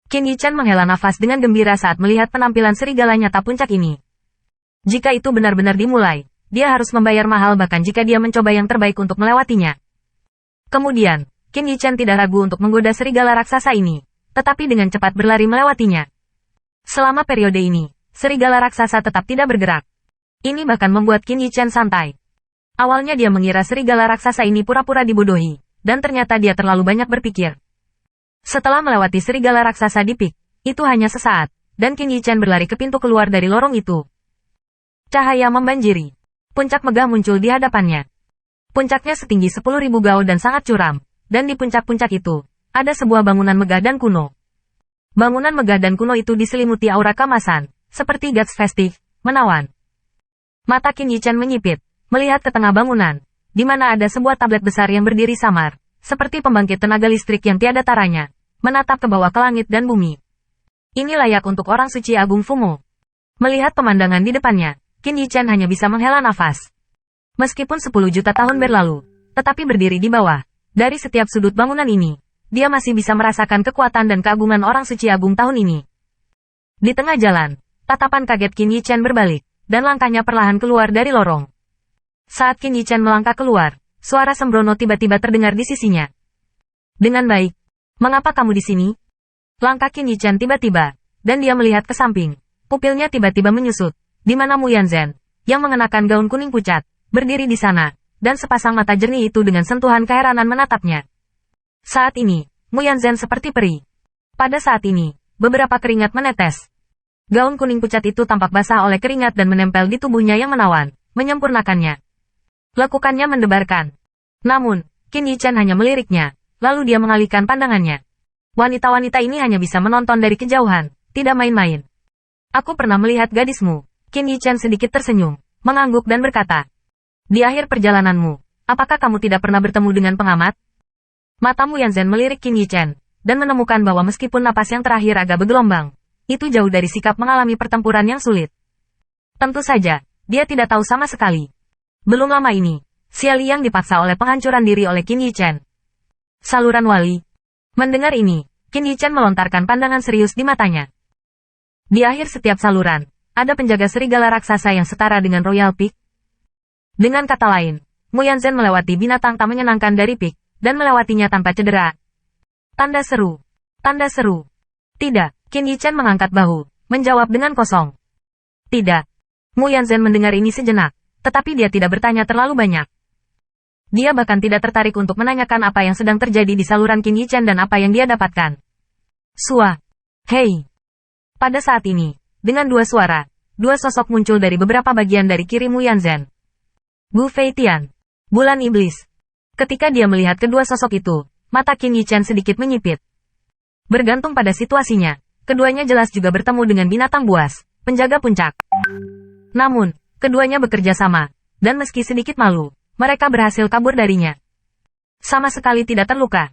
Qin Yichan menghela nafas dengan gembira saat melihat penampilan serigala nyata puncak ini. Jika itu benar-benar dimulai, dia harus membayar mahal bahkan jika dia mencoba yang terbaik untuk melewatinya. Kemudian, Qin Yichan tidak ragu untuk menggoda serigala raksasa ini, tetapi dengan cepat berlari melewatinya. Selama periode ini, serigala raksasa tetap tidak bergerak. Ini bahkan membuat Qin Yichan santai. Awalnya dia mengira serigala raksasa ini pura-pura dibodohi, dan ternyata dia terlalu banyak berpikir. Setelah melewati serigala raksasa di pik, itu hanya sesaat, dan Qin Yichan berlari ke pintu keluar dari lorong itu. Cahaya membanjiri. Puncak megah muncul di hadapannya. Puncaknya setinggi 10.000 gao dan sangat curam, dan di puncak-puncak itu, ada sebuah bangunan megah dan kuno. Bangunan megah dan kuno itu diselimuti aura kemasan, seperti gas festif, menawan. Mata Qin Yichan menyipit, melihat ke tengah bangunan, di mana ada sebuah tablet besar yang berdiri samar, seperti pembangkit tenaga listrik yang tiada taranya, menatap ke bawah ke langit dan bumi. Ini layak untuk orang suci Agung Fumo. Melihat pemandangan di depannya, Qin Yichan hanya bisa menghela nafas. Meskipun 10 juta tahun berlalu, tetapi berdiri di bawah, dari setiap sudut bangunan ini, dia masih bisa merasakan kekuatan dan keagungan orang suci Agung tahun ini. Di tengah jalan, tatapan kaget Qin Yichan berbalik, dan langkahnya perlahan keluar dari lorong. Saat Qin Yichan melangkah keluar, suara sembrono tiba-tiba terdengar di sisinya. Dengan baik. Mengapa kamu di sini? Langkah Qin Yichan tiba-tiba, dan dia melihat ke samping. Pupilnya tiba-tiba menyusut, di mana Mu Yanzhen, yang mengenakan gaun kuning pucat, berdiri di sana, dan sepasang mata jernih itu dengan sentuhan keheranan menatapnya. Saat ini, Mu Yanzhen seperti peri. Pada saat ini, beberapa keringat menetes. Gaun kuning pucat itu tampak basah oleh keringat dan menempel di tubuhnya yang menawan, menyempurnakannya. Lekukannya mendebarkan. Namun, Qin Yichan hanya meliriknya. Lalu dia mengalihkan pandangannya. Wanita-wanita ini hanya bisa menonton dari kejauhan, tidak main-main. Aku pernah melihat gadismu. Qin Yichan sedikit tersenyum, mengangguk dan berkata. Di akhir perjalananmu, apakah kamu tidak pernah bertemu dengan pengamat? Mata Mu Yanzhen melirik Qin Yichan, dan menemukan bahwa meskipun napas yang terakhir agak bergelombang, itu jauh dari sikap mengalami pertempuran yang sulit. Tentu saja, dia tidak tahu sama sekali. Belum lama ini, Xia Liang dipaksa oleh penghancuran diri oleh Qin Yichan. Saluran wali. Mendengar ini, Qin Yichan melontarkan pandangan serius di matanya. Di akhir setiap saluran, ada penjaga serigala raksasa yang setara dengan Royal Peak. Dengan kata lain, Mu Yanzhen melewati binatang tak menyenangkan dari Peak, dan melewatinya tanpa cedera. Tanda seru. Tanda seru. Tidak, Qin Yichan mengangkat bahu, menjawab dengan kosong. Tidak. Mu Yanzhen mendengar ini sejenak, tetapi dia tidak bertanya terlalu banyak. Dia bahkan tidak tertarik untuk menanyakan apa yang sedang terjadi di saluran Qin Yichan dan apa yang dia dapatkan. Sua. Hei. Pada saat ini, dengan dua suara, dua sosok muncul dari beberapa bagian dari kiri Mu Yanzhen. Gu Feitian. Bulan Iblis. Ketika dia melihat kedua sosok itu, mata Qin Yichan sedikit menyipit. Bergantung pada situasinya, keduanya jelas juga bertemu dengan binatang buas, penjaga puncak. Namun, keduanya bekerja sama, dan meski sedikit malu, mereka berhasil kabur darinya. Sama sekali tidak terluka.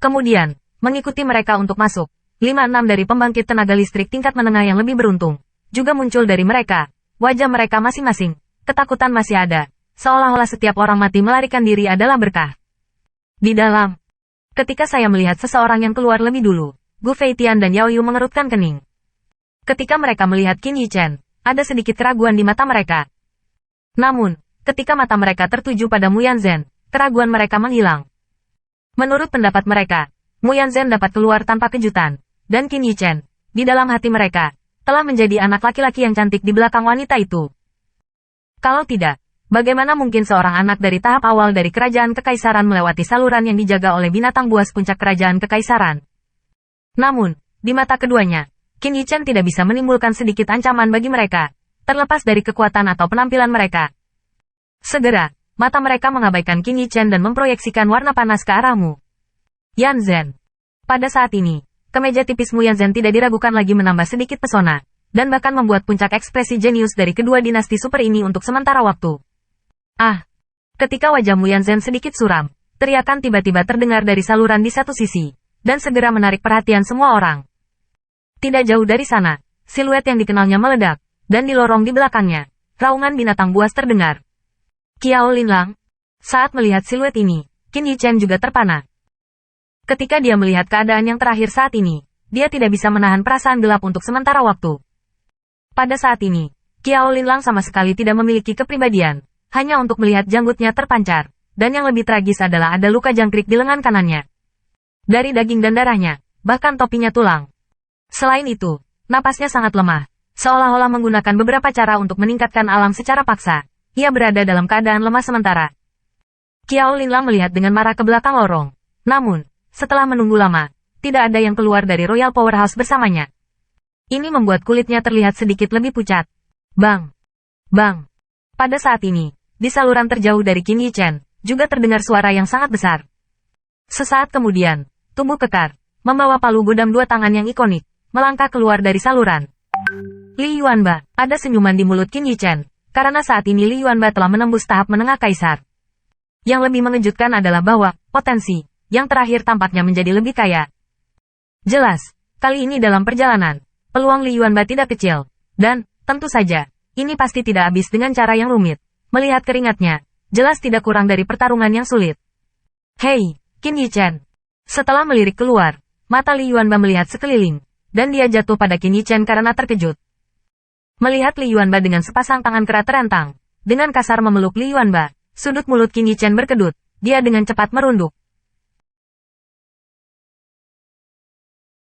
Kemudian, mengikuti mereka untuk masuk, 5-6 dari pembangkit tenaga listrik tingkat menengah yang lebih beruntung, juga muncul dari mereka. Wajah mereka masing-masing, ketakutan masih ada, seolah-olah setiap orang mati melarikan diri adalah berkah. Di dalam, ketika saya melihat seseorang yang keluar lebih dulu, Gu Feitian dan Yao Yu mengerutkan kening. Ketika mereka melihat Qin Yichan, ada sedikit keraguan di mata mereka. Namun, ketika mata mereka tertuju pada Mu Yanzhen, keraguan mereka menghilang. Menurut pendapat mereka, Mu Yanzhen dapat keluar tanpa kejutan, dan Qin Yichan, di dalam hati mereka, telah menjadi anak laki-laki yang cantik di belakang wanita itu. Kalau tidak, bagaimana mungkin seorang anak dari tahap awal dari kerajaan kekaisaran melewati saluran yang dijaga oleh binatang buas puncak kerajaan kekaisaran? Namun, di mata keduanya, Qin Yichan tidak bisa menimbulkan sedikit ancaman bagi mereka, terlepas dari kekuatan atau penampilan mereka. Segera, mata mereka mengabaikan Qin Yichan dan memproyeksikan warna panas ke arahmu. Yanzhen. Pada saat ini, kemeja tipis Mu Yanzhen tidak diragukan lagi menambah sedikit pesona, dan bahkan membuat puncak ekspresi jenius dari kedua dinasti super ini untuk sementara waktu. Ah! Ketika wajah Mu Yanzhen sedikit suram, teriakan tiba-tiba terdengar dari saluran di satu sisi, dan segera menarik perhatian semua orang. Tidak jauh dari sana, siluet yang dikenalnya meledak, dan di lorong di belakangnya, raungan binatang buas terdengar. Qiao Linlang. Saat melihat siluet ini, Qin Yichan juga terpana. Ketika dia melihat keadaan yang terakhir saat ini, dia tidak bisa menahan perasaan gelap untuk sementara waktu. Pada saat ini, Qiao Linlang sama sekali tidak memiliki kepribadian, hanya untuk melihat janggutnya terpancar, dan yang lebih tragis adalah ada luka jangkrik di lengan kanannya. Dari daging dan darahnya, bahkan topinya tulang. Selain itu, napasnya sangat lemah, seolah-olah menggunakan beberapa cara untuk meningkatkan alam secara paksa. Ia berada dalam keadaan lemah sementara. Qiao Linlang melihat dengan marah ke belakang lorong. Namun, setelah menunggu lama, tidak ada yang keluar dari Royal Powerhouse bersamanya. Ini membuat kulitnya terlihat sedikit lebih pucat. Bang! Bang! Pada saat ini, di saluran terjauh dari Qin Yichen, juga terdengar suara yang sangat besar. Sesaat kemudian, tubuh kekar, membawa palu godam dua tangan yang ikonik, melangkah keluar dari saluran. Li Yuanba, ada senyuman di mulut Qin Yichen, karena saat ini Li Yuanba telah menembus tahap menengah kaisar. Yang lebih mengejutkan adalah bahwa, potensi, yang terakhir tampaknya menjadi lebih kaya. Jelas, kali ini dalam perjalanan, peluang Li Yuanba tidak kecil, dan, tentu saja, ini pasti tidak habis dengan cara yang rumit. Melihat keringatnya, jelas tidak kurang dari pertarungan yang sulit. Hei, Qin Yichen. Setelah melirik keluar, mata Li Yuanba melihat sekeliling, dan dia jatuh pada Qin Yichen karena terkejut. Melihat Li Yuanba dengan sepasang tangan kera terentang, dengan kasar memeluk Li Yuanba, sudut mulut Qin Yichen berkedut, dia dengan cepat merunduk.